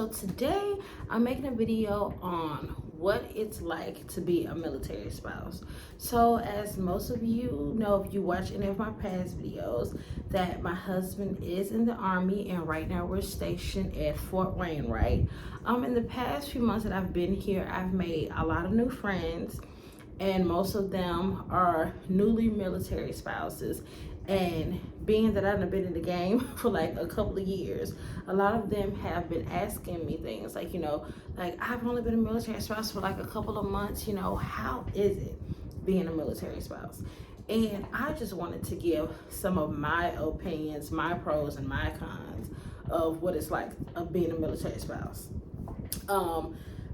So today I'm making a video on what it's like to be a military spouse. So as most of you know, if you watch any of my past videos, that my husband is in the Army and right now we're stationed at Fort Wainwright. In the past few months that I've been here, I've made a lot of new friends, and most of them are newly military spouses. And being that I've been in the game for like a couple of years, a lot of them have been asking me things like, like, I've only been a military spouse for like a couple of months, how is it being a military spouse? And I just wanted to give some of my opinions, my pros and my cons of what it's like of being a military spouse.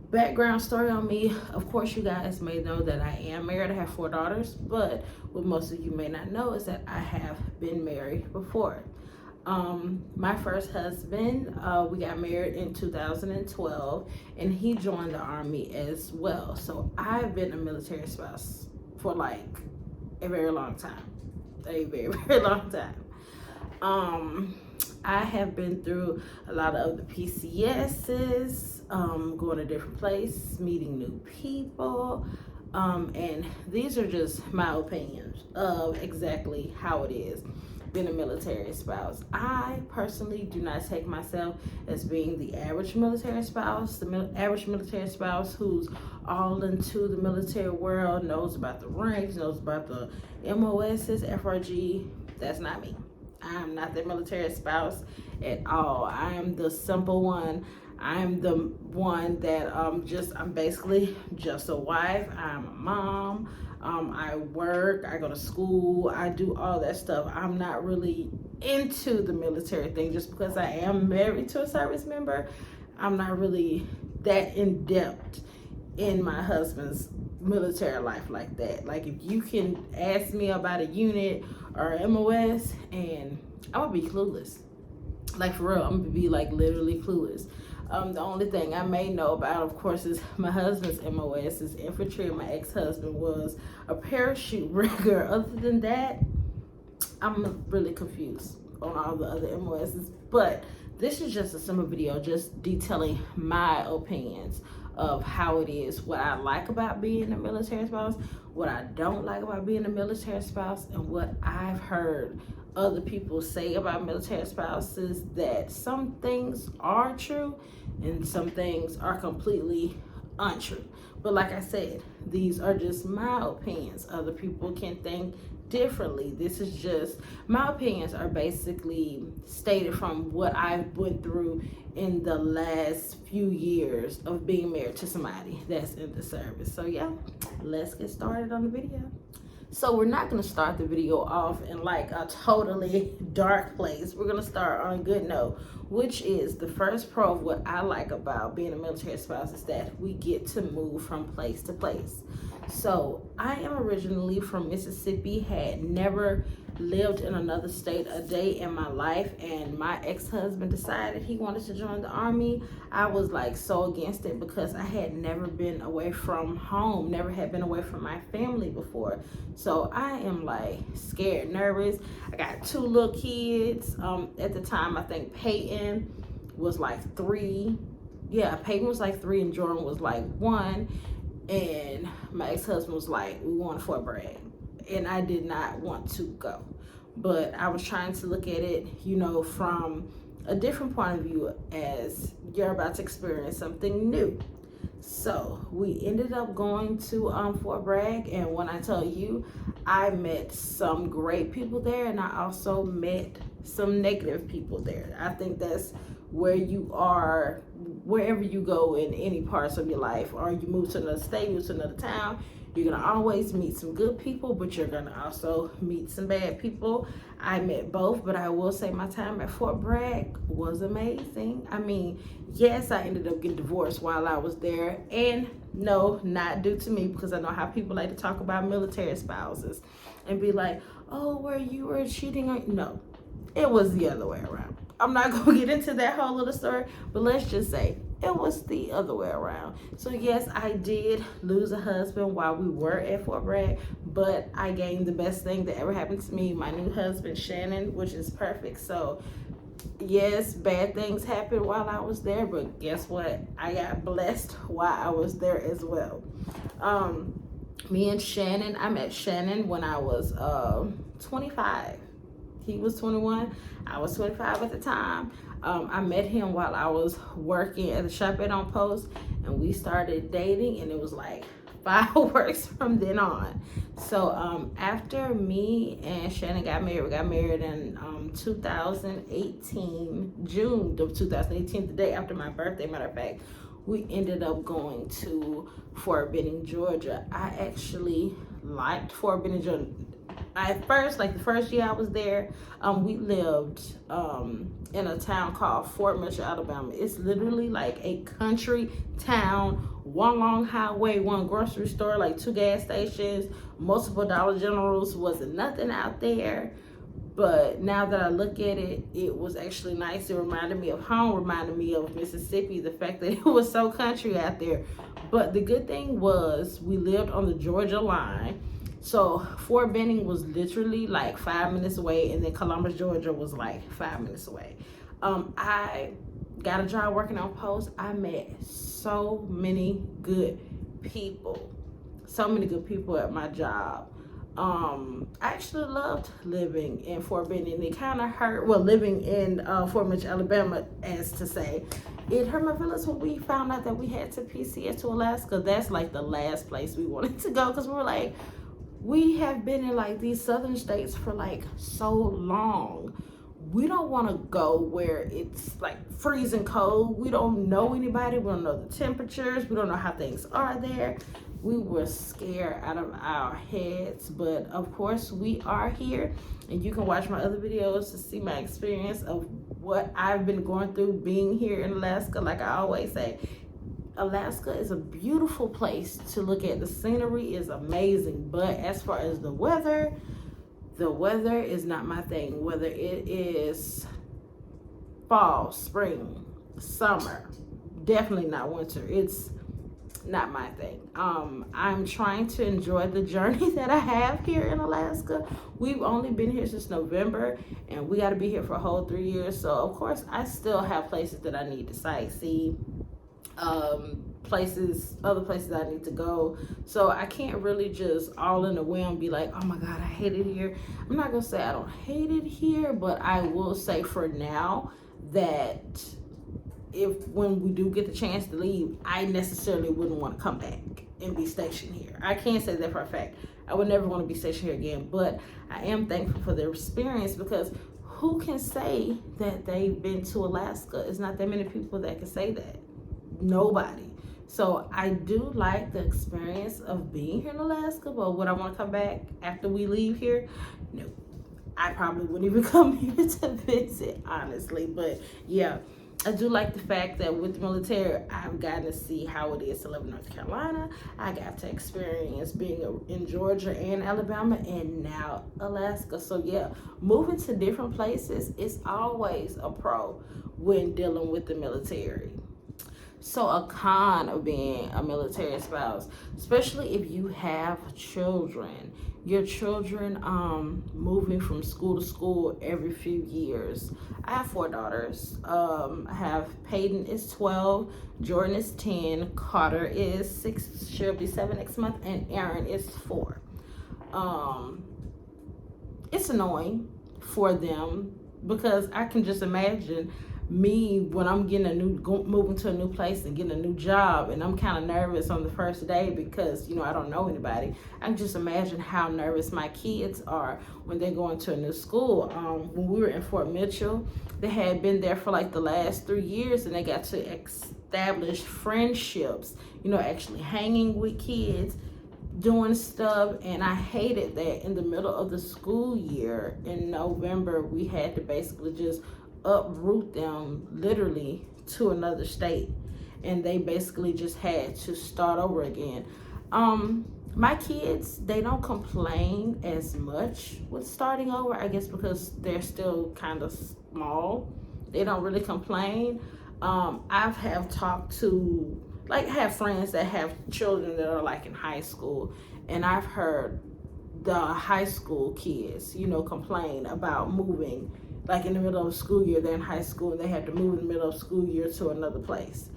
Background story on me, of course you guys may know that I am married. I have 4 daughters, but what most of you may not know is that I have been married before. My first husband, we got married in 2012 and he joined the Army as well. So I've been a military spouse for like a very long time, a very, very long time. I have been through a lot of the PCSs, going to different places, meeting new people, and these are just my opinions of exactly how it is being a military spouse. I personally do not take myself as being the average military spouse, the average military spouse who's all into the military world, knows about the ranks, knows about the MOSs, FRG. That's not me. I'm not the military spouse at all. I am the simple one. I'm the one that I'm basically just a wife. I'm a mom. I work, I go to school, I do all that stuff. I'm not really into the military thing just because I am married to a service member. I'm not really that in depth in my husband's military life like that. Like, if you can ask me about a unit or MOS, and I'm gonna be clueless. Like, for real, I'm gonna be like literally clueless. The only thing I may know about, of course, is my husband's MOS is infantry, and my ex-husband was a parachute rigger. Other than that, I'm really confused on all the other MOSs. But this is just a simple video just detailing my opinions of how it is, what I like about being a military spouse, what I don't like about being a military spouse, and what I've heard other people say about military spouses, that some things are true and some things are completely untrue. But like I said, these are just my opinions. Other people can think differently. This is just my opinions, are basically stated from what I went through in the last few years of being married to somebody that's in the service. So yeah, let's get started on the video. So we're not going to start the video off in like a totally dark place. We're going to start on a good note, which is the first pro of what I like about being a military spouse is that we get to move from place to place. So I am originally from Mississippi, had never lived in another state a day in my life, and my ex-husband decided he wanted to join the Army. I was like so against it because I had never been away from home, never had been away from my family before. So I am like scared, nervous. I got 2 little kids. At the time, I think Peyton was like 3. Yeah, Peyton was like 3 and Jordan was like 1. And my ex-husband was like, we want Fort Bragg. And I did not want to go. But I was trying to look at it, from a different point of view, as you're about to experience something new. So we ended up going to Fort Bragg, and when I tell you, I met some great people there, and I also met some negative people there. I think that's where you are, wherever you go in any parts of your life, or you move to another state, move to another town, you're gonna always meet some good people, but you're gonna also meet some bad people. I met both, but I will say my time at Fort Bragg was amazing. I mean, yes, I ended up getting divorced while I was there, and no, not due to me, because I know how people like to talk about military spouses and be like, oh, where you were cheating on. No, it was the other way around. I'm not gonna get into that whole little story, but let's just say it was the other way around. So yes, I did lose a husband while we were at Fort Bragg, but I gained the best thing that ever happened to me, my new husband, Shannon, which is perfect. So Yes, bad things happened while I was there, but guess what? I got blessed while I was there as well. Um, Me and Shannon, I met Shannon when I was 25. He was 21. I was 25 at the time. I met him while I was working at the shop at On Post, and we started dating, and it was like fireworks from then on. So after me and Shannon got married, we got married in 2018, June of 2018, the day after my birthday, matter of fact. We ended up going to Fort Benning, Georgia. I actually liked Fort Benning, Georgia. At first, like the first year I was there, we lived in a town called Fort Mitchell, Alabama. It's literally like a country town, one long highway, one grocery store, like 2 gas stations, multiple Dollar Generals. Wasn't nothing out there. But now that I look at it, it was actually nice. It reminded me of home, reminded me of Mississippi, the fact that it was so country out there. But the good thing was we lived on the Georgia line. So Fort Benning was literally like 5 minutes away, and then Columbus, Georgia was like 5 minutes away. I got a job working on Post. I met so many good people. So many good people at my job. I actually loved living in Fort Benning. It kind of hurt, well, living in Fort Mitchell, Alabama, as to say, it hurt my feelings when we found out that we had to PCS to Alaska. That's like the last place we wanted to go, because we were like, we have been in like these southern states for like so long. We don't want to go where it's like freezing cold. We don't know anybody. We don't know the temperatures. We don't know how things are there. We were scared out of our heads, but of course we are here, and you can watch my other videos to see my experience of what I've been going through being here in Alaska. Like I always say, Alaska is a beautiful place to look at. The scenery is amazing, but as far as the weather is not my thing. Whether it is fall, spring, summer, definitely not winter. It's not my thing. I'm trying to enjoy the journey that I have here in Alaska. We've only been here since November, and we got to be here for a whole 3 years. So of course I still have places that I need to sightsee, other places I need to go. So I can't really just all in a whim be like, oh my God, I hate it here. I'm not gonna say I don't hate it here, but I will say for now that if when we do get the chance to leave, I necessarily wouldn't want to come back and be stationed here. I can't say that for a fact. I would never want to be stationed here again, but I am thankful for their experience, because who can say that they've been to Alaska? It's not that many people that can say that. Nobody. So I do like the experience of being here in Alaska, but would I want to come back after we leave here? No. I probably wouldn't even come here to visit, honestly. But yeah, I do like the fact that with the military, I've gotten to see how it is to live in North Carolina. I got to experience being in Georgia and Alabama, and now Alaska. So yeah, moving to different places is always a pro when dealing with the military. So a con of being a military spouse, especially if you have children, your children moving from school to school every few years. I have 4 daughters. I have Peyton is 12, Jordan is 10, Carter is 6, she'll be 7 next month, and Aaron is 4. It's annoying for them, because I can just imagine me when I'm getting moving to a new place and getting a new job, and I'm kind of nervous on the first day because, you know, I don't know anybody. I can just imagine how nervous my kids are when they're going to a new school. When we were in Fort Mitchell, they had been there for like the last 3 years, and they got to establish friendships, you know, actually hanging with kids, doing stuff. And I hated that in the middle of the school year in November, we had to basically just uproot them literally to another state, and they basically just had to start over again. My kids, they don't complain as much with starting over, I guess because they're still kind of small. They don't really complain. I have talked to, like, I have friends that have children that are like in high school, and I've heard the high school kids, you know, complain about moving like in the middle of school year, they're in high school and they have to move in the middle of school year to another place.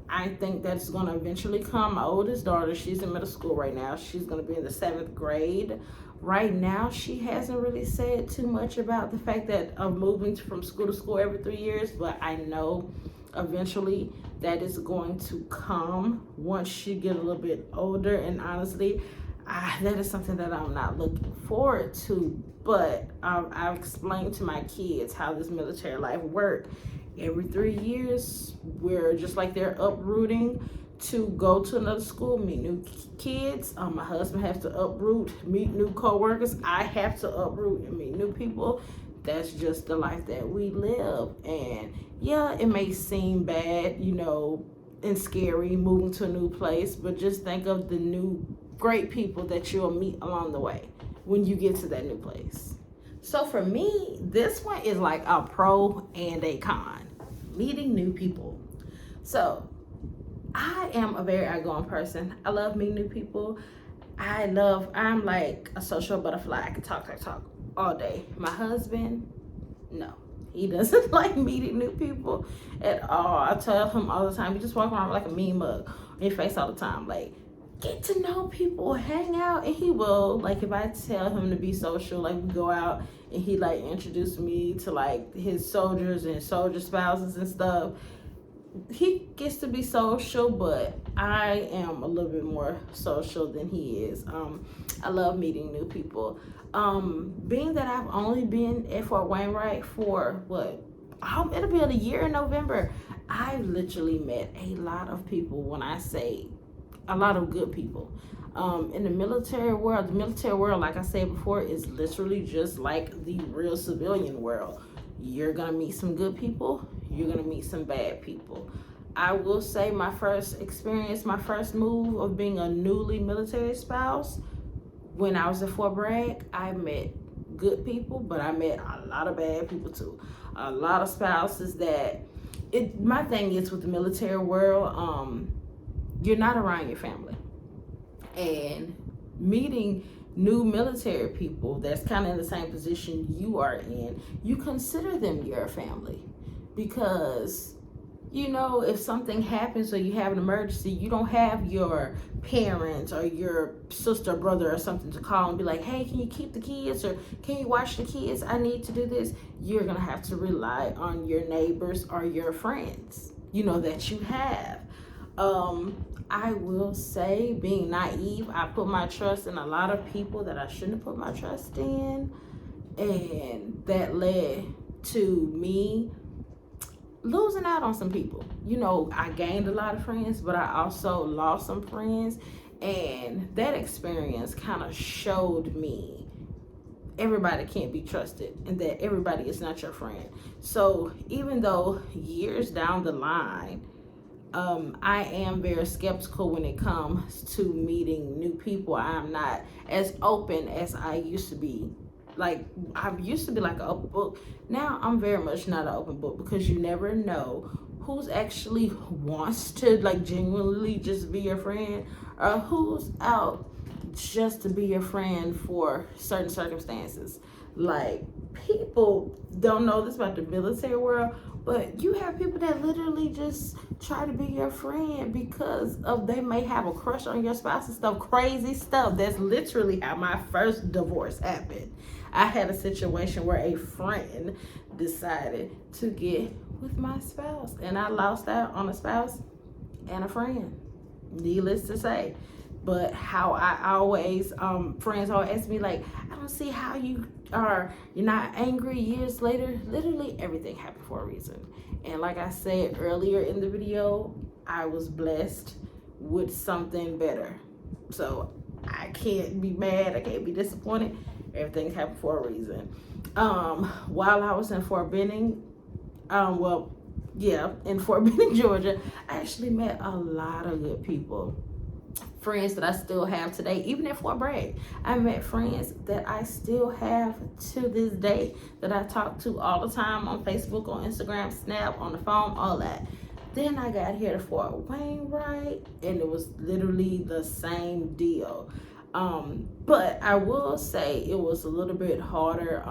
I think that's going to eventually come. My oldest daughter, she's in middle school right now. She's going to be in the 7th grade. Right now, she hasn't really said too much about the fact that of moving from school to school every 3 years, but I know eventually that is going to come once she get a little bit older. And honestly, that is something that I'm not looking forward to, but I've explained to my kids how this military life works. Every 3 years, we're just like they're uprooting to go to another school, meet new kids. My husband has to uproot, meet new co-workers. I have to uproot and meet new people. That's just the life that we live. And yeah, it may seem bad, you know, and scary moving to a new place, but just think of the new great people that you'll meet along the way when you get to that new place. So for me, this one is like a pro and a con. Meeting new people. So I am a very outgoing person. I love meeting new people. I'm like a social butterfly. I can talk all day. My husband, no. He doesn't like meeting new people at all. I tell him all the time, you just walk around like a mean mug on your face all the time. Like, get to know people, hang out, and he will. Like, if I tell him to be social, like we go out and he like introduce me to like his soldiers and soldier spouses and stuff, he gets to be social, but I am a little bit more social than he is. I love meeting new people. Being that I've only been at Fort Wainwright for it'll be a year in November, I've literally met a lot of people. When I say a lot of good people. In the military world, like I said before, is literally just like the real civilian world. You're gonna meet some good people, you're gonna meet some bad people. I will say my first experience, my first move of being a newly military spouse, when I was at Fort Bragg, I met good people, but I met a lot of bad people too. A lot of spouses that, my thing is with the military world, you're not around your family. And meeting new military people that's kind of in the same position you are in, you consider them your family. Because, you know, if something happens or you have an emergency, you don't have your parents or your sister or brother or something to call and be like, hey, can you keep the kids, or can you watch the kids? I need to do this. You're going to have to rely on your neighbors or your friends, you know, that you have. I will say, being naive, I put my trust in a lot of people that I shouldn't have put my trust in, and that led to me losing out on some people. You know, I gained a lot of friends, but I also lost some friends, and that experience kind of showed me everybody can't be trusted and that everybody is not your friend. So even though years down the line, I am very skeptical when it comes to meeting new people. I'm not as open as I used to be. Like, I used to be like an open book. Now I'm very much not an open book, because you never know who's actually wants to like genuinely just be your friend, or who's out just to be your friend for certain circumstances. Like, people don't know this about the military world, but you have people that literally just try to be your friend because of they may have a crush on your spouse and stuff, crazy stuff. That's literally how my first divorce happened. I had a situation where a friend decided to get with my spouse, and I lost out on a spouse and a friend, needless to say. But how I always, friends always ask me like, I don't see how you're not angry years later. Literally everything happened for a reason. And like I said earlier in the video, I was blessed with something better. So I can't be mad, I can't be disappointed. Everything happened for a reason. While I was in Fort Benning, in Fort Benning, Georgia, I actually met a lot of good people. Friends that I still have today, even at Fort Bragg. I met friends that I still have to this day, that I talk to all the time on Facebook, on Instagram, Snap, on the phone, all that. Then I got here to Fort Wainwright, and it was literally the same deal. But I will say it was a little bit harder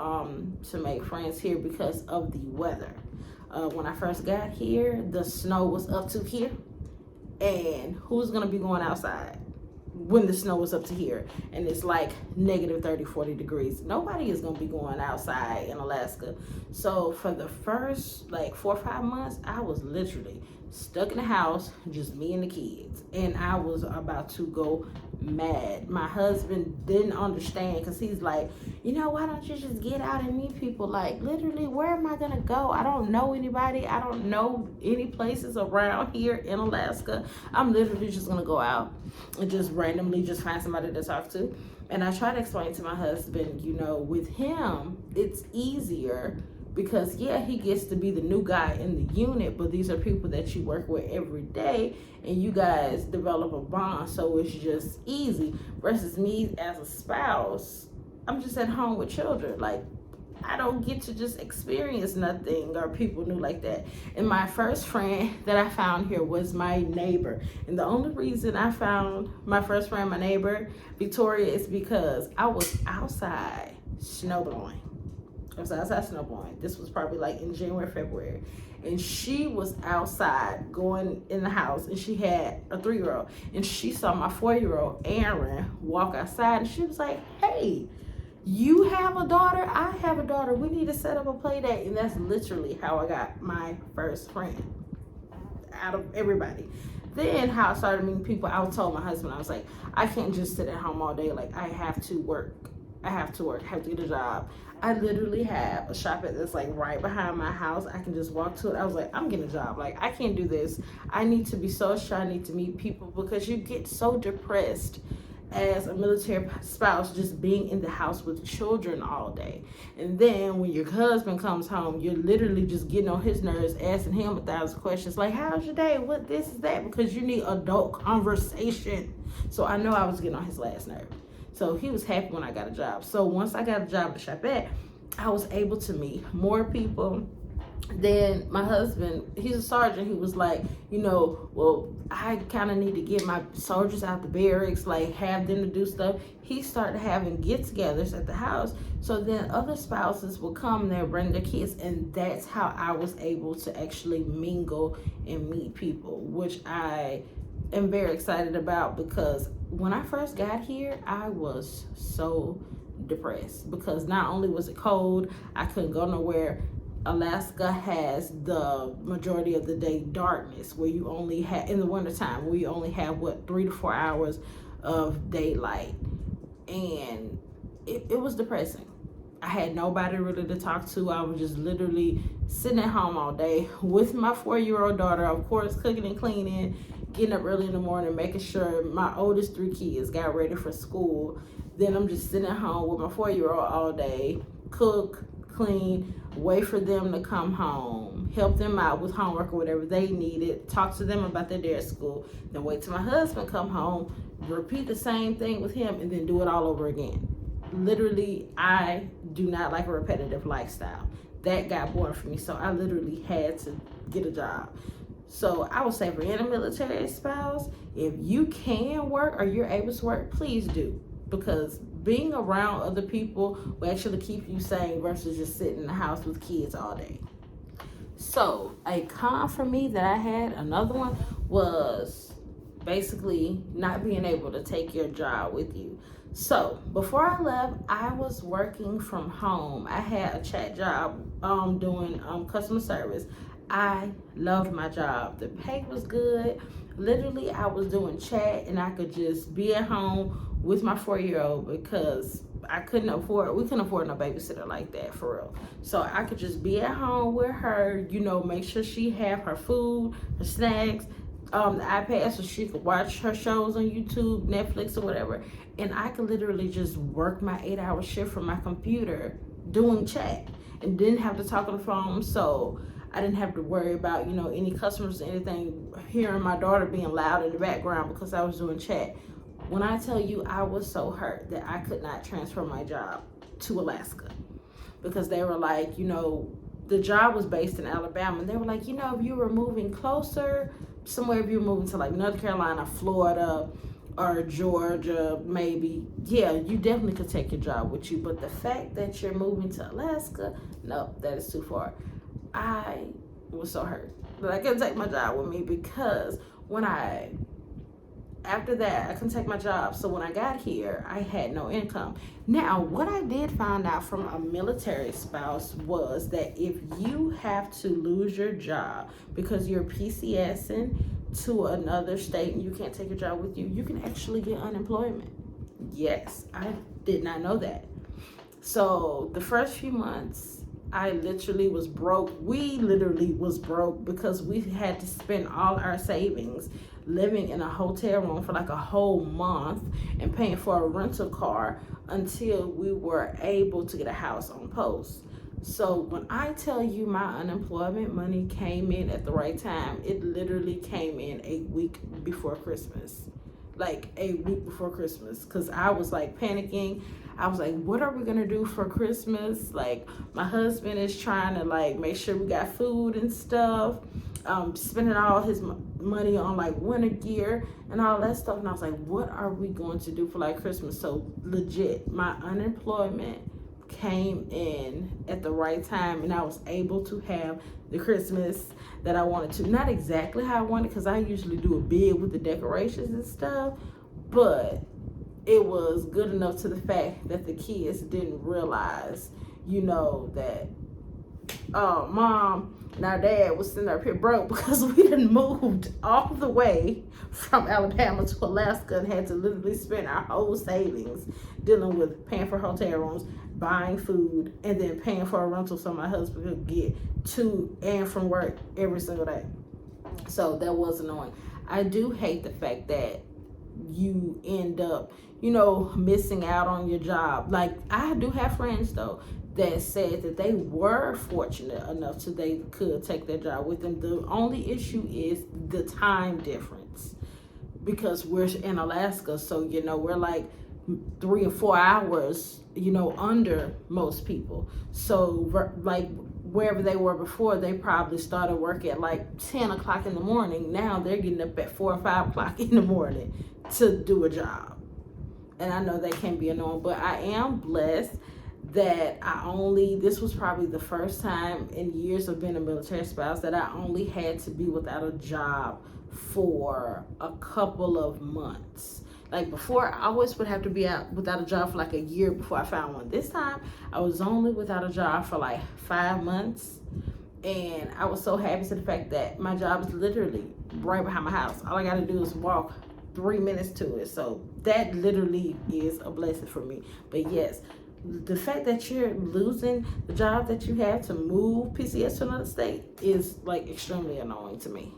to make friends here because of the weather. When I first got here, the snow was up to here, and who's gonna be going outside when the snow is up to here and it's like negative 30, 40 degrees? Nobody is gonna be going outside in Alaska. So for the first like 4 or 5 months, I was literally stuck in the house, just me and the kids, and I was about to go mad. My husband didn't understand because he's like, you know, why don't you just get out and meet people? Like, literally, where am I gonna go? I don't know anybody. I don't know any places around here in Alaska. I'm literally just gonna go out and just randomly just find somebody to talk to. And I try to explain to my husband, you know, with him it's easier because yeah, he gets to be the new guy in the unit, but these are people that you work with every day and you guys develop a bond, so it's just easy. Versus me as a spouse, I'm just at home with children. Like, I don't get to just experience nothing or people new like that. And my first friend that I found here was my neighbor. And the only reason I found my first friend, my neighbor, Victoria, is because I was outside snowblowing. I was outside snowblowing. This was probably like in January, February. And she was outside going in the house, and she had a 3-year-old. And she saw my 4-year-old, Aaron, walk outside, and she was like, hey, you have a daughter? I have a daughter. We need to set up a play date. And that's literally how I got my first friend out of everybody. Then how I started meeting people, I told my husband, I was like, I can't just sit at home all day. Like, I have to work. I have to get a job. I literally have a shop that's like right behind my house. I can just walk to it. I was like, I'm getting a job. Like, I can't do this. I need to be social. I need to meet people, because you get so depressed as a military spouse just being in the house with children all day. And then when your husband comes home, you're literally just getting on his nerves, asking him 1,000 questions like, how's your day, what this is that, because you need adult conversation. So I know I was getting on his last nerve. So he was happy when I got a job. So once I got a job at Chapette, I was able to meet more people. Then my husband, he's a sergeant. He was like, you know, well, I kind of need to get my soldiers out the barracks, like have them to do stuff. He started having get-togethers at the house. So then other spouses would come there, bring their kids, and that's how I was able to actually mingle and meet people, which I am very excited about, because when I first got here, I was so depressed because not only was it cold, I couldn't go nowhere. Alaska has the majority of the day darkness, where you only have, in the wintertime, where you only have 3 to 4 hours of daylight. And it was depressing. I had nobody really to talk to. I was just literally sitting at home all day with my 4-year-old daughter, of course, cooking and cleaning, getting up early in the morning, making sure my oldest 3 kids got ready for school. Then I'm just sitting at home with my 4-year-old all day, cook, clean, wait for them to come home, help them out with homework or whatever they needed, talk to them about their day at school, then wait till my husband come home, repeat the same thing with him, and then do it all over again. Literally, I do not like a repetitive lifestyle. That got boring for me, so I literally had to get a job. So I would say for any military spouse, if you can work or you're able to work, please do, because being around other people will actually keep you sane versus just sitting in the house with kids all day. So a con for me that I had, another one, was basically not being able to take your job with you. So before I left, I was working from home. I had a chat job doing customer service. I loved my job. The pay was good. Literally, I was doing chat, and I could just be at home with my 4-year-old, because we couldn't afford no babysitter like that, for real. So I could just be at home with her, you know, make sure she have her food, her snacks, the iPad, so she could watch her shows on YouTube, Netflix, or whatever. And I could literally just work my 8-hour shift from my computer doing chat, and didn't have to talk on the phone. So I didn't have to worry about, you know, any customers or anything, hearing my daughter being loud in the background because I was doing chat. When I tell you, I was so hurt that I could not transfer my job to Alaska, because they were like, you know, the job was based in Alabama, and they were like, you know, if you were moving closer somewhere, if you were moving to like North Carolina, Florida, or Georgia, maybe, yeah, you definitely could take your job with you. But the fact that you're moving to Alaska, no, that is too far. I was so hurt that I couldn't take my job with me, because after that, I couldn't take my job. So when I got here, I had no income. Now, what I did find out from a military spouse was that if you have to lose your job because you're PCSing to another state and you can't take your job with you, you can actually get unemployment. Yes, I did not know that. So the first few months, I literally was broke. We literally was broke because we had to spend all our savings living in a hotel room for like a whole month and paying for a rental car until we were able to get a house on post. So when I tell you my unemployment money came in at the right time, it literally came in a week before Christmas. Like a week before Christmas, because I was like panicking. I was like, what are we gonna do for Christmas? Like, my husband is trying to like make sure we got food and stuff, spending all his money on like winter gear and all that stuff. And I was like, what are we going to do for like Christmas? So legit, my unemployment came in at the right time, and I was able to have the Christmas that I wanted to. Not exactly how I wanted, because I usually do a big with the decorations and stuff, but it was good enough to the fact that the kids didn't realize, that mom and our dad was sitting up here broke because we done moved all the way from Alabama to Alaska and had to literally spend our whole savings dealing with paying for hotel rooms, buying food, and then paying for a rental so my husband could get to and from work every single day. So that was annoying. I do hate the fact that you end up, missing out on your job. Like, I do have friends though that said that they were fortunate enough to they could take their job with them. The only issue is the time difference, because we're in Alaska, so we're like 3 or 4 hours under most people. So like wherever they were before, they probably started work at like 10 o'clock in the morning. Now they're getting up at 4 or 5 o'clock in the morning to do a job. And I know that can be annoying, but I am blessed that this was probably the first time in years of being a military spouse that I only had to be without a job for a couple of months. Like before, I always would have to be out without a job for like a year before I found one. This time, I was only without a job for like 5 months. And I was so happy to the fact that my job is literally right behind my house. All I got to do is walk 3 minutes to it. So that literally is a blessing for me. But yes, the fact that you're losing the job that you have to move PCS to another state is like extremely annoying to me.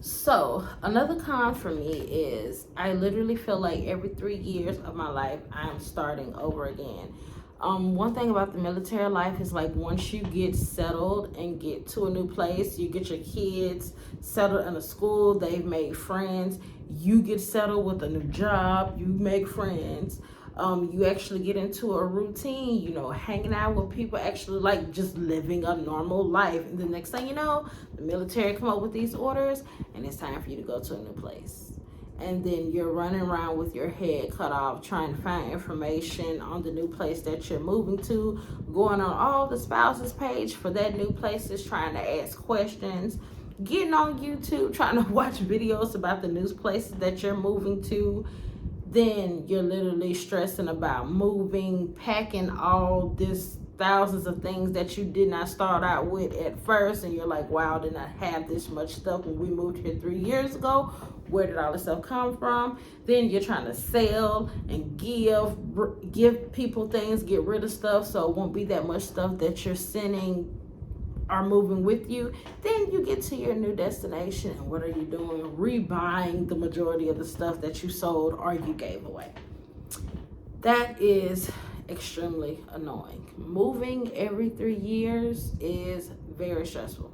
So another con for me is I literally feel like every 3 years of my life I'm starting over again. One thing about the military life is like once you get settled and get to a new place, you get your kids settled in a school, they've made friends, you get settled with a new job, you make friends. You actually get into a routine, hanging out with people, actually like just living a normal life. And the next thing you know, the military come up with these orders and it's time for you to go to a new place. And then you're running around with your head cut off, trying to find information on the new place that you're moving to, going on all the spouses page for that new places, trying to ask questions, getting on YouTube, trying to watch videos about the new places that you're moving to. Then you're literally stressing about moving, packing all this thousands of things that you did not start out with at first. And you're like, wow, I did not have this much stuff when we moved here 3 years ago. Where did all this stuff come from? Then you're trying to sell and give people things, get rid of stuff so it won't be that much stuff that you're sending are moving with you. Then you get to your new destination, and what are you doing? Rebuying the majority of the stuff that you sold or you gave away. That is extremely annoying. Moving every 3 years is very stressful.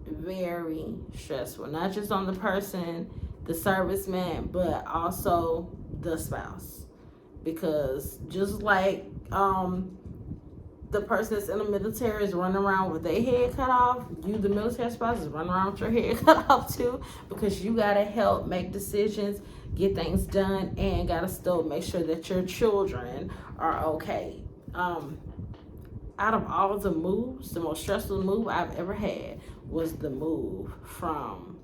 Very stressful. Not just on the person, the serviceman, but also the spouse. Because just like the person that's in the military is running around with their head cut off, you, the military spouse, is running around with your head cut off too, because you gotta help make decisions. get things done, and gotta still make sure that your children are okay. Out of all of the moves, the most stressful move I've ever had was the move from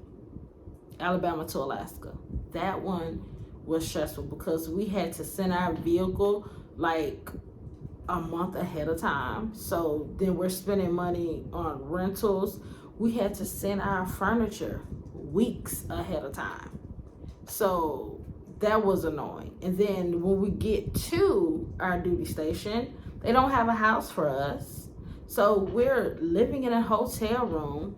Alabama to Alaska. That one was stressful because we had to send our vehicle like a month ahead of time. So then we're spending money on rentals. We had to send our furniture weeks ahead of time. So that was annoying. And then when we get to our duty station, they don't have a house for us. So we're living in a hotel room,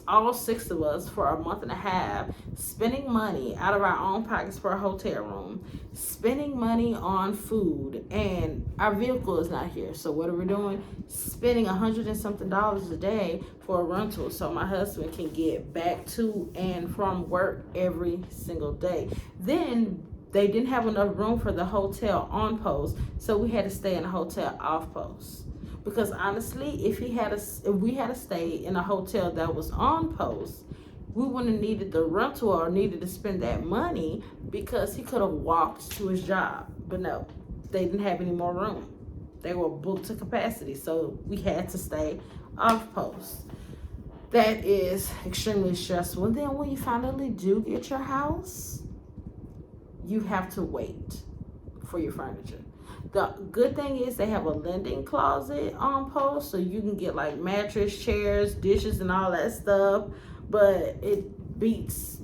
all 6 of us, for a month and a half, spending money out of our own pockets for a hotel room, spending money on food, and our vehicle is not here. So what are we doing? Spending $100 and something a day for a rental so my husband can get back to and from work every single day. Then they didn't have enough room for the hotel on post, so we had to stay in a hotel off post. Because honestly, if we had to stay in a hotel that was on post, we wouldn't have needed the rental or needed to spend that money, because he could have walked to his job. But no, they didn't have any more room. They were booked to capacity, so we had to stay off post. That is extremely stressful. And then when you finally do get your house, you have to wait for your furniture. The good thing is they have a lending closet on post, so you can get like mattress, chairs, dishes, and all that stuff. But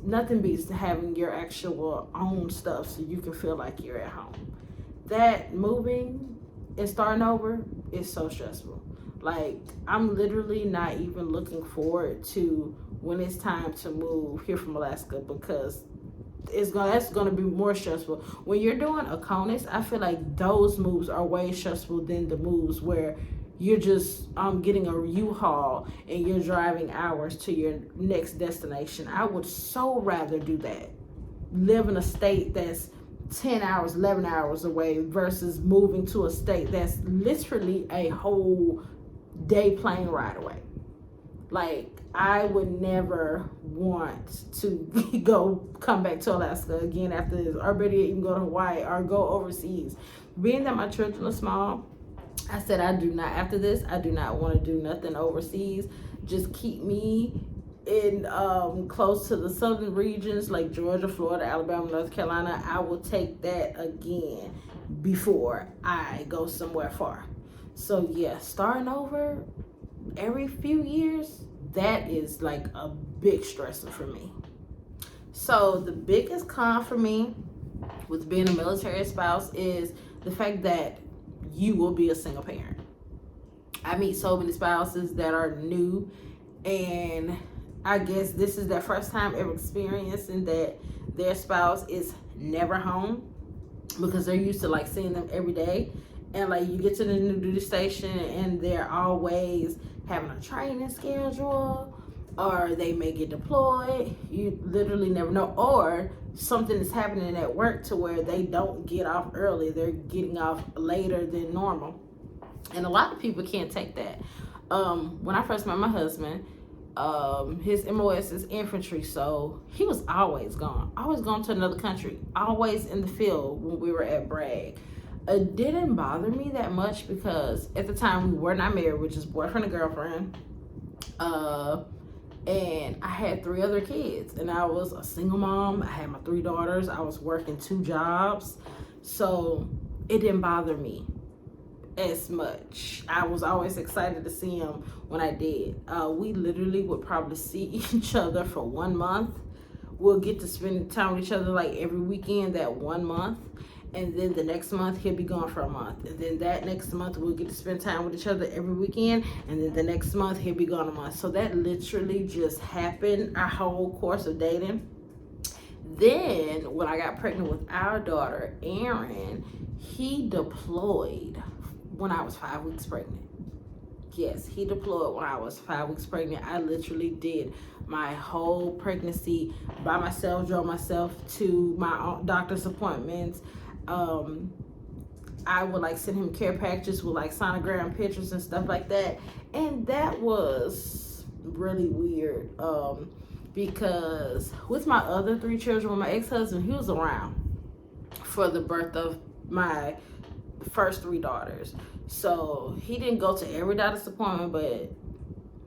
nothing beats having your actual own stuff so you can feel like you're at home. That moving and starting over is so stressful. Like, I'm literally not even looking forward to when it's time to move here from Alaska, because that's gonna be more stressful. When you're doing a CONUS, I feel like those moves are way stressful than the moves where you're just getting a U-Haul and you're driving hours to your next destination. I would so rather do that. Live in a state that's 10 hours, 11 hours away versus moving to a state that's literally a whole day plane ride away. Like, I would never want to come back to Alaska again after this, or better yet, even go to Hawaii or go overseas. Being that my children are small, I said I do not want to do nothing overseas. Just keep me in close to the southern regions like Georgia, Florida, Alabama, North Carolina. I will take that again before I go somewhere far. So yeah, starting over every few years, that is like a big stressor for me. So the biggest con for me with being a military spouse is the fact that you will be a single parent. I meet so many spouses that are new, and I guess this is their first time ever experiencing that their spouse is never home, because they're used to like seeing them every day. And like, you get to the new duty station and they're always having a training schedule, or they may get deployed. You literally never know. Or something is happening at work to where they don't get off early. They're getting off later than normal. And a lot of people can't take that. When I first met my husband, his MOS is infantry, so he was always gone to another country, always in the field when we were at Bragg. It didn't bother me that much because at the time we were not married, which is boyfriend and girlfriend. And I had 3 other kids, and I was a single mom. I had my 3 daughters. I was working 2 jobs. So it didn't bother me as much. I was always excited to see him when I did. We literally would probably see each other for 1 month. We'll get to spend time with each other like every weekend that 1 month. And then the next month he'll be gone for a month, and then that next month we'll get to spend time with each other every weekend, and then the next month he'll be gone a month. So that literally just happened our whole course of dating. Then when I got pregnant with our daughter Aaron, he deployed when I was 5 weeks pregnant. Yes, he deployed when I was 5 weeks pregnant. I literally did my whole pregnancy by myself, drove myself to my own doctor's appointments. I would like send him care packages with like sonogram pictures and stuff like that. And that was really weird. because with my other 3 children, with my ex-husband, he was around for the birth of my first 3 daughters. So he didn't go to every doctor's appointment, but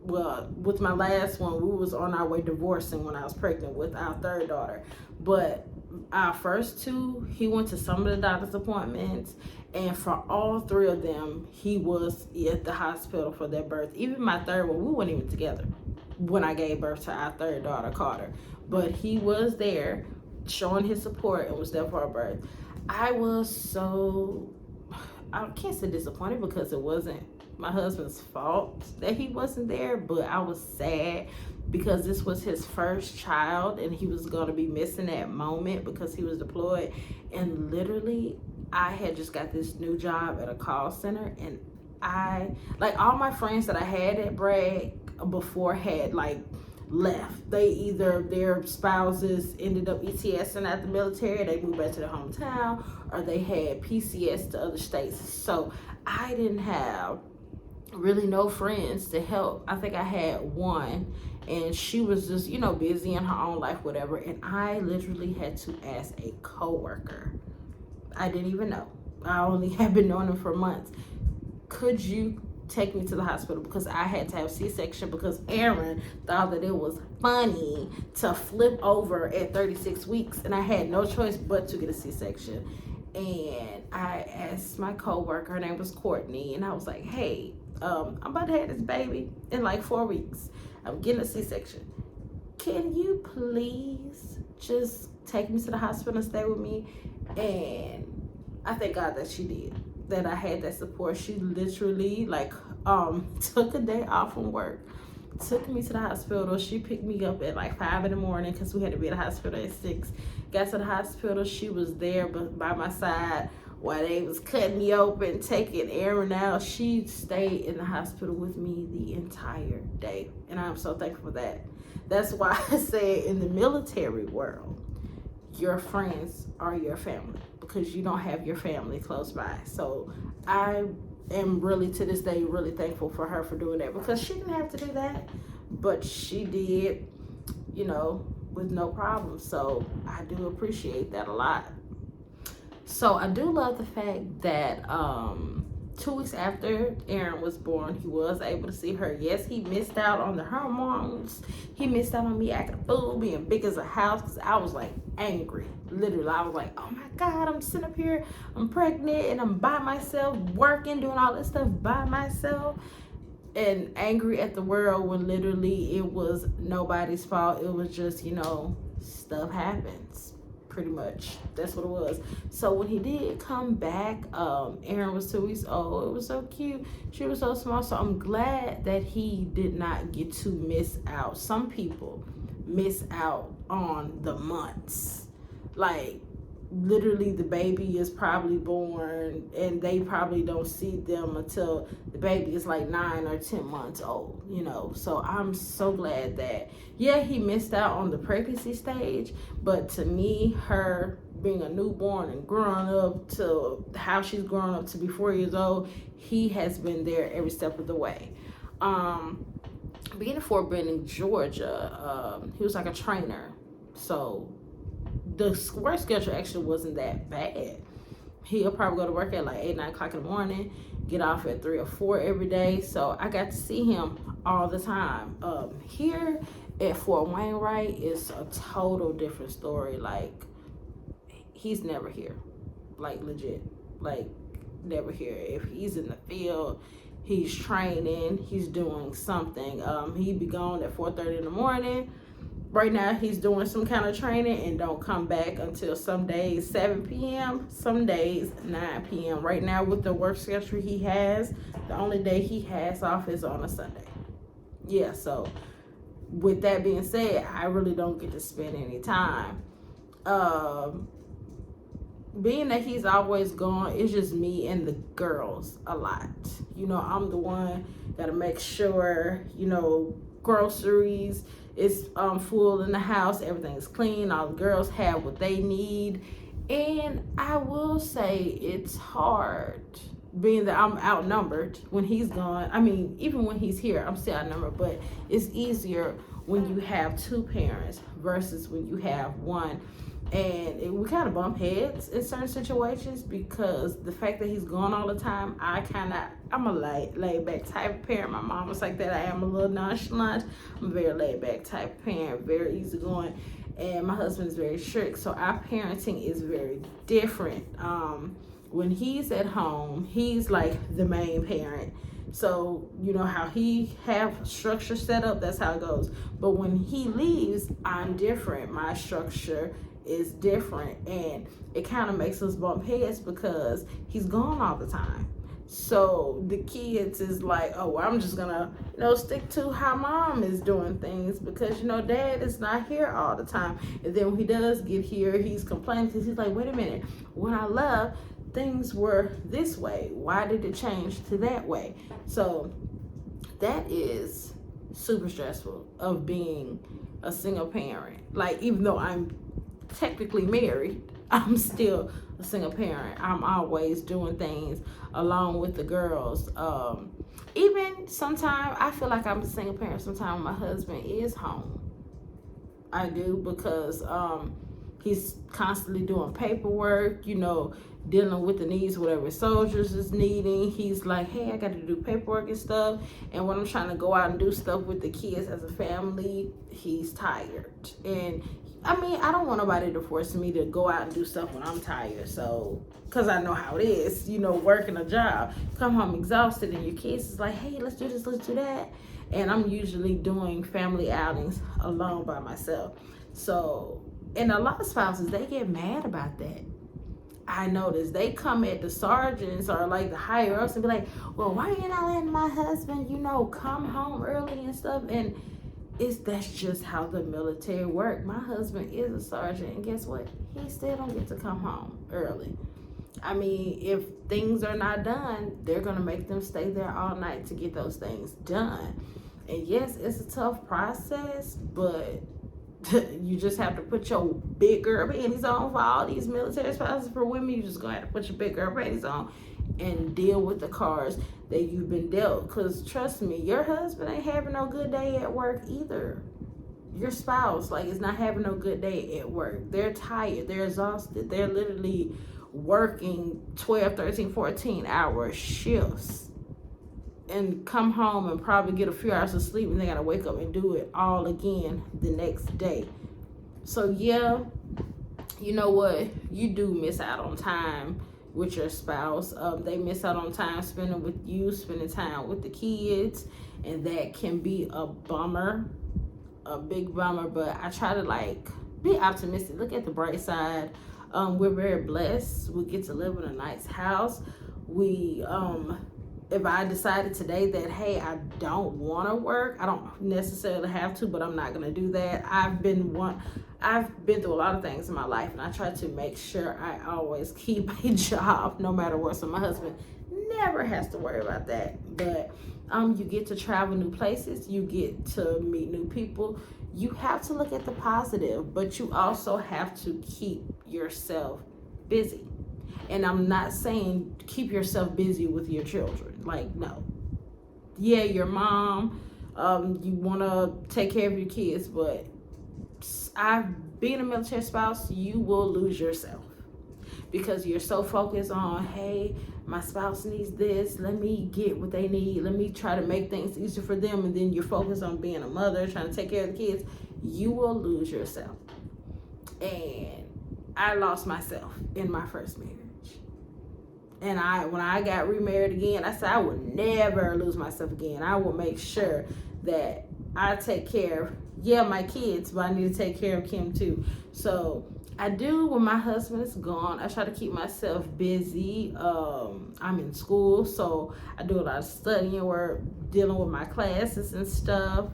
well, with my last one, we was on our way divorcing when I was pregnant with our 3rd daughter. But our first 2, he went to some of the doctor's appointments, and for all 3 of them, he was at the hospital for their birth. Even my 3rd one, we weren't even together when I gave birth to our 3rd daughter, Carter. But he was there showing his support and was there for our birth. I can't say disappointed because it wasn't my husband's fault that he wasn't there, but I was sad because this was his first child and he was going to be missing that moment because he was deployed. And literally, I had just got this new job at a call center, and all my friends that I had at Bragg before had left. They either their spouses ended up ETSing at the military, they moved back to their hometown, or they had PCS to other states. So I didn't have really no friends to help. I think I had one, and she was just, busy in her own life, whatever. And I literally had to ask a coworker I didn't even know. I only had been knowing him for months. Could you take me to the hospital because I had to have C-section because Aaron thought that it was funny to flip over at 36 weeks, and I had no choice but to get a C-section. And I asked my coworker, her name was Courtney, and I was like, hey, I'm about to have this baby in 4 weeks. I'm getting a C-section. Can you please just take me to the hospital and stay with me? And I thank God that she did, that I had that support. She literally took a day off from work, took me to the hospital. She picked me up at 5 in the morning because we had to be at the hospital at 6. Got to the hospital, she was there by my side while they was cutting me open, taking Aaron out. She stayed in the hospital with me the entire day, and I'm so thankful for that. That's why I say in the military world, your friends are your family because you don't have your family close by. So I am really, to this day, really thankful for her for doing that because she didn't have to do that, but she did, with no problem. So I do appreciate that a lot. So I do love the fact that 2 weeks after Aaron was born, he was able to see her. Yes, he missed out on the hormones. He missed out on me acting a fool, being big as a house, because I was angry. Literally, I was like, oh my God, I'm sitting up here, I'm pregnant, and I'm by myself, working, doing all this stuff by myself, and angry at the world when literally it was nobody's fault. It was just, stuff happens. Pretty much that's what it was. So when he did come back, Aaron was 2 weeks old. It was so cute. She was so small. So I'm glad that he did not get to miss out. Some people miss out on the months. Literally the baby is probably born and they probably don't see them until the baby is 9 or 10 months old, So I'm so glad that, he missed out on the pregnancy stage, but to me, her being a newborn and growing up to how she's grown up to be 4 years old, he has been there every step of the way. Being in Fort Benning, Georgia, he was a trainer, so the work schedule actually wasn't that bad. He'll probably go to work at 8, 9 o'clock in the morning, get off at 3 or 4 every day. So I got to see him all the time. Here at Fort Wainwright is a total different story. He's never here, legit, never here. If he's in the field, he's training, he's doing something. He'd be gone at 4:30 in the morning. Right now, he's doing some kind of training and don't come back until some days 7 p.m., some days 9 p.m. Right now, with the work schedule he has, the only day he has off is on a Sunday. Yeah, so with that being said, I really don't get to spend any time. Being that he's always gone, it's just me and the girls a lot. I'm the one got to make sure, groceries is full in the house, everything is clean, all the girls have what they need. And I will say it's hard being that I'm outnumbered when he's gone. I mean, even when he's here, I'm still outnumbered, but it's easier when you have two parents versus when you have one. And we kind of bump heads in certain situations because the fact that he's gone all the time, I'm a laid back type of parent. My mom was like that. I am a little nonchalant. I'm a very laid back type of parent, very easygoing. And my husband is very strict. So our parenting is very different. When he's at home, he's like the main parent. So you know how he have structure set up, that's how it goes. But when he leaves, I'm different. My structure is different, and it kind of makes us bump heads because he's gone all the time. So the kids is like, oh, well, I'm just gonna, stick to how mom is doing things because dad is not here all the time. And then when he does get here, he's complaining because he's like, wait a minute, when I left, things were this way. Why did it change to that way? So that is super stressful of being a single parent. Like, even though I'm technically married, I'm still a single parent. I'm always doing things along with the girls. Even sometimes I feel like I'm a single parent sometimes when my husband is home. I do, because he's constantly doing paperwork, dealing with the needs, whatever soldiers is needing. He's like, hey, I got to do paperwork and stuff. And when I'm trying to go out and do stuff with the kids as a family, he's tired. And I mean, I don't want nobody to force me to go out and do stuff when I'm tired. So, because I know how it is, working a job, come home exhausted, and your kids is like, hey, let's do this, let's do that. And I'm usually doing family outings alone by myself. So, and a lot of spouses, they get mad about that. I noticed they come at the sergeants or like the higher ups and be like, well, why are you not letting my husband, come home early and stuff? And that's just how the military work. My husband is a sergeant, and guess what? He still don't get to come home early. I mean, if things are not done, they're gonna make them stay there all night to get those things done. And yes, it's a tough process, but you just have to put your big girl panties on. For all these military spouses, for women, you just gonna have to put your big girl panties on and deal with the cards that you've been dealt. Because trust me, your husband ain't having no good day at work either. Your spouse is not having no good day at work. They're tired, they're exhausted, they're literally working 12, 13, 14 hour shifts and come home and probably get a few hours of sleep, and they gotta wake up and do it all again the next day. So yeah, you know what? You do miss out on time with your spouse. They miss out on time spending with you, spending time with the kids, and that can be a bummer, a big bummer. But I try to be optimistic, look at the bright side. We're very blessed. We get to live in a nice house. If I decided today that, hey, I don't want to work, I don't necessarily have to, but I'm not going to do that. I've been through a lot of things in my life, and I try to make sure I always keep a job no matter what. So my husband never has to worry about that. But you get to travel new places, you get to meet new people. You have to look at the positive, but you also have to keep yourself busy. And I'm not saying keep yourself busy with your children. No. Yeah, your mom, you want to take care of your kids, but being a military spouse, you will lose yourself because you're so focused on, hey, my spouse needs this, let me get what they need, let me try to make things easier for them, and then you're focused on being a mother, trying to take care of the kids. You will lose yourself. And I lost myself in my first marriage. And when I got remarried again, I said I would never lose myself again. I will make sure that I take care of, my kids, but I need to take care of Kim too. So I do when my husband is gone. I try to keep myself busy. I'm in school, so I do a lot of studying work, dealing with my classes and stuff.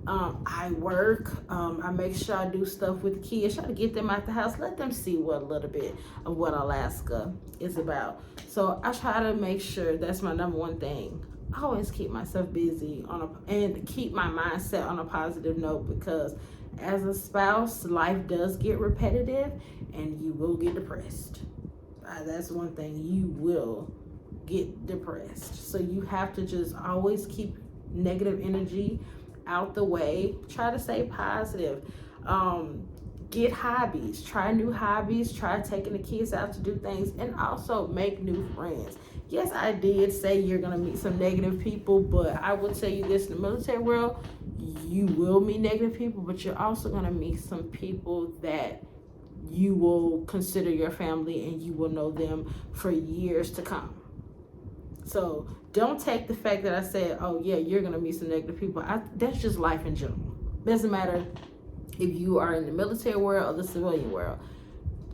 I work. I make sure I do stuff with the kids, try to get them out the house, let them see a little bit of what Alaska is about. So I try to make sure that's my number one thing. I always keep myself busy and keep my mindset on a positive note, because as a spouse, life does get repetitive and you will get depressed. That's one thing, you will get depressed. So you have to just always keep negative energy out the way. Try to stay positive. Get hobbies, try new hobbies, try taking the kids out to do things, and also make new friends. Yes, I did say you're gonna meet some negative people, but I will tell you this: in the military world, you will meet negative people, but you're also gonna meet some people that you will consider your family, and you will know them for years to come. So don't take the fact that I said, oh yeah, you're gonna meet some negative people. That's just life in general. Doesn't matter if you are in the military world or the civilian world.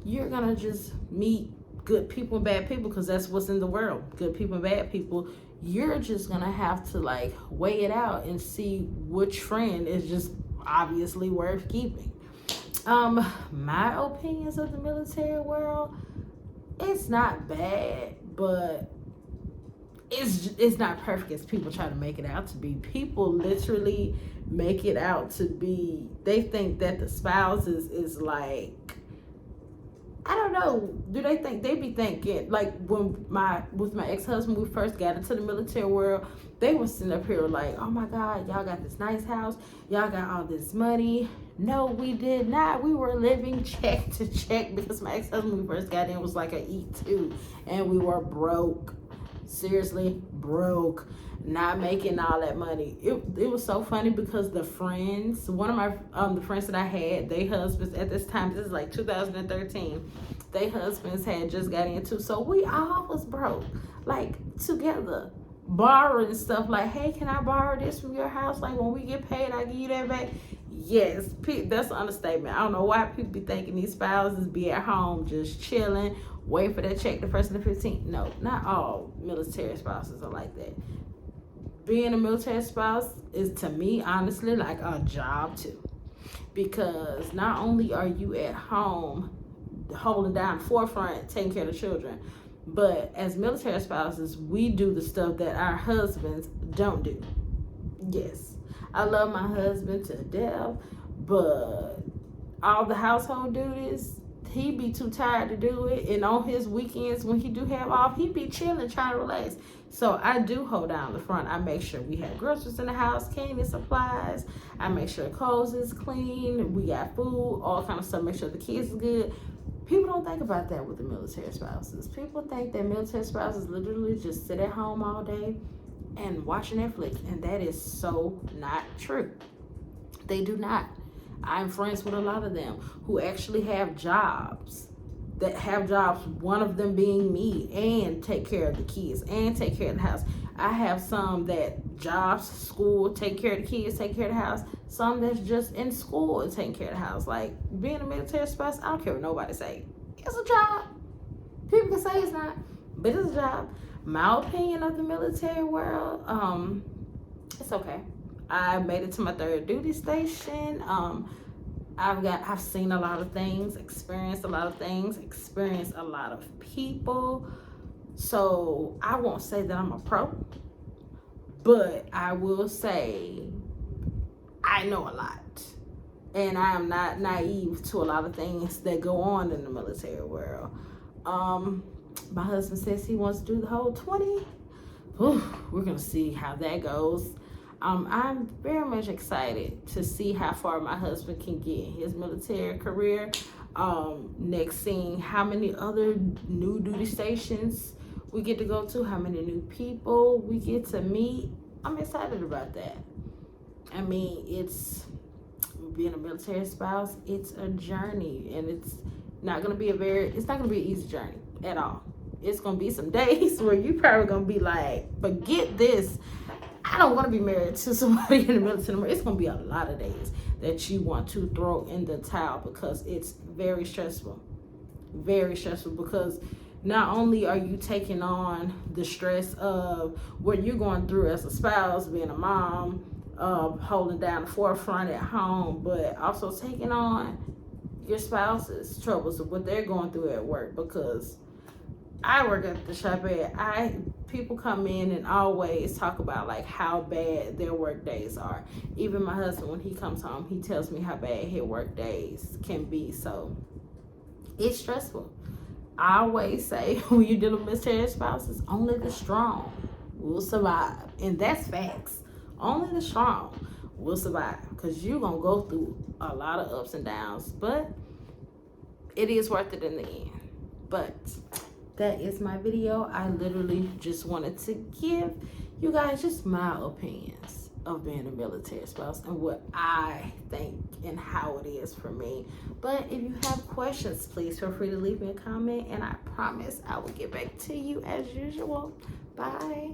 You're gonna just meet good people and bad people, because that's what's in the world, good people and bad people. You're just gonna have to like weigh it out and see which friend is just obviously worth keeping. My opinions of the military world, it's not bad, but it's not perfect as people try to make it out to be. People literally make it out to be, they think that the spouse is like, I don't know, do they think, they be thinking, like with my ex-husband, we first got into the military world, they were sitting up here like, oh my God, y'all got this nice house, y'all got all this money. No, we did not. We were living check to check, because my ex-husband, when we first got in, was like a E2, and we were broke. Seriously, broke, not making all that money. It was so funny, because the friends, one of my the friends that I had, they husbands at this time, this is like 2013, they husbands had just got into, so we all was broke, like together, borrowing stuff, like, hey, can I borrow this from your house? Like, when we get paid, I give you that back. Yes, that's an understatement. I don't know why people be thinking these spouses be at home just chilling, wait for that check the first and the 15th. No, not all military spouses are like that. Being a military spouse is, to me, honestly, like a job too. Because not only are you at home holding down the forefront, taking care of the children, but as military spouses, we do the stuff that our husbands don't do. Yes, I love my husband to death, but all the household duties, he be too tired to do it. And on his weekends, when he do have off, he be chilling, trying to relax. So I do hold down the front. I make sure we have groceries in the house, cleaning supplies. I make sure clothes is clean. We got food, all kind of stuff. Make sure the kids is good. People don't think about that with the military spouses. People think that military spouses literally just sit at home all day and watch Netflix, and that is so not true. They do not. I'm friends with a lot of them who actually have jobs, one of them being me, and take care of the kids and take care of the house. I have some that jobs, school, take care of the kids, take care of the house. Some that's just in school and taking care of the house. Like, being a military spouse, I don't care what nobody say. It's a job. People can say it's not, but it's a job. My opinion of the military world, it's okay. I made it to my 3rd duty station. I've seen a lot of things, experienced a lot of things, experienced a lot of people. So I won't say that I'm a pro, but I will say I know a lot. And I am not naive to a lot of things that go on in the military world. My husband says he wants to do the whole 20. We're gonna see how that goes. I'm very much excited to see how far my husband can get in his military career. Next, seeing how many other new duty stations we get to go to, how many new people we get to meet. I'm excited about that. I mean, it's being a military spouse, it's a journey, and it's not gonna be an easy journey at all. It's gonna be some days where you probably gonna be like, forget this, I don't want to be married to somebody in the military. It's gonna be a lot of days that you want to throw in the towel, because it's very stressful, because not only are you taking on the stress of what you're going through as a spouse, being a mom, holding down the forefront at home, but also taking on your spouse's troubles of what they're going through at work. Because I work at the shop at, people come in and always talk about like how bad their work days are. Even my husband, when he comes home, he tells me how bad his work days can be. So it's stressful. I always say, when you deal with military spouses, only the strong will survive. And that's facts. Only the strong will survive, because you're gonna go through a lot of ups and downs, but it is worth it in the end. But that is my video. I literally just wanted to give you guys just my opinions of being a military spouse and what I think and how it is for me. But if you have questions, please feel free to leave me a comment, and I promise I will get back to you as usual. Bye.